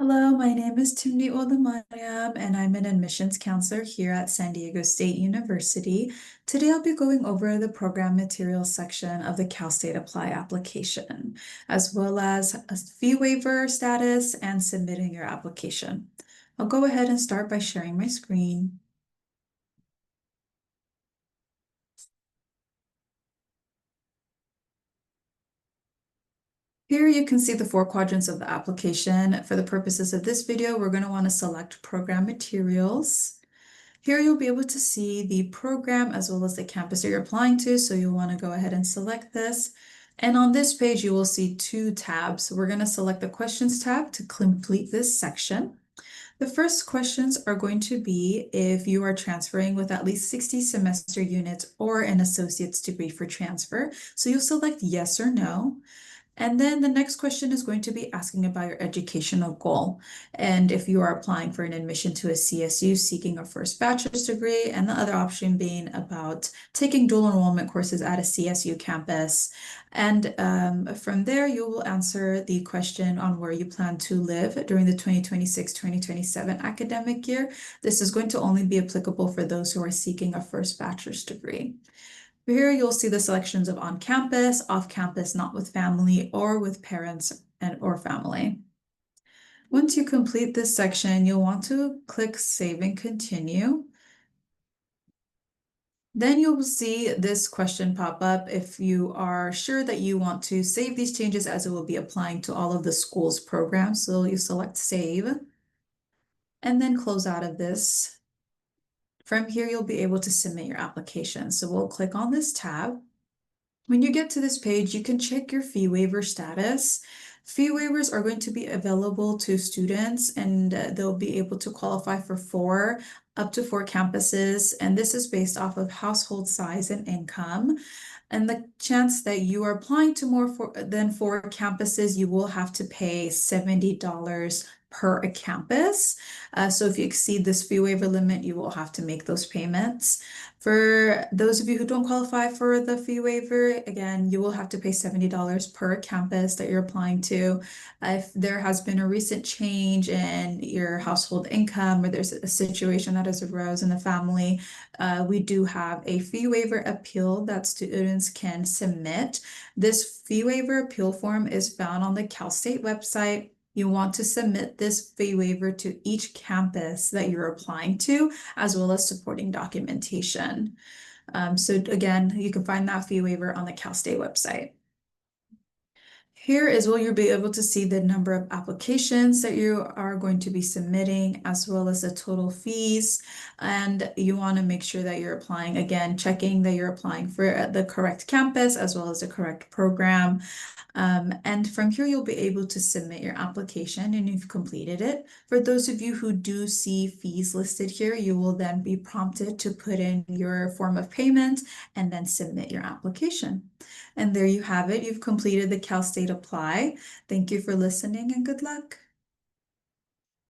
Hello, my name is Timni Olamariam, and I'm an admissions counselor here at San Diego State University. Today, I'll be going over the program materials section of the Cal State Apply application, as well as a fee waiver status and submitting your application. I'll go ahead and start by sharing my screen. Here you can see the four quadrants of the application. For the purposes of this video, we're going to want to select program materials. Here you'll be able to see the program as well as the campus that you're applying to, so you'll want to go ahead and select this. And on this page, you will see two tabs. We're going to select the questions tab to complete this section. The first questions are going to be if you are transferring with at least 60 semester units or an associate's degree for transfer. So you'll select yes or no. And then the next question is going to be asking about your educational goal. And if you are applying for an admission to a CSU seeking a first bachelor's degree, and the other option being about taking dual enrollment courses at a CSU campus. And from there, you will answer the question on where you plan to live during the 2026-2027 academic year. This is going to only be applicable for those who are seeking a first bachelor's degree. Here you'll see the selections of on-campus, off-campus, not with family, or with parents or family. Once you complete this section, you'll want to click Save and Continue. Then you'll see this question pop up if you are sure that you want to save these changes, as it will be applying to all of the school's programs. So you select Save and then close out of this. From here, you'll be able to submit your application. So we'll click on this tab. When you get to this page, you can check your fee waiver status. Fee waivers are going to be available to students, and they'll be able to qualify for up to four campuses. And this is based off of household size and income. And the chance that you are applying to more than four campuses, you will have to pay $70 per campus. So if you exceed this fee waiver limit, you will have to make those payments. For those of you who don't qualify for the fee waiver, again, you will have to pay $70 per campus that you're applying to. If there has been a recent change in your household income, or there's a situation that has arose in the family, we do have a fee waiver appeal that students can submit. This fee waiver appeal form is found on the Cal State website. You want to submit this fee waiver to each campus that you're applying to, as well as supporting documentation. So again, you can find that fee waiver on the Cal State website. Here is where you'll be able to see the number of applications that you are going to be submitting, as well as the total fees. And you want to make sure that you're applying, again, checking that you're applying for the correct campus as well as the correct program. And from here, you'll be able to submit your application and you've completed it. For those of you who do see fees listed here, you will then be prompted to put in your form of payment and then submit your application. And there you have it. You've completed the Cal State Apply. Thank you for listening and good luck.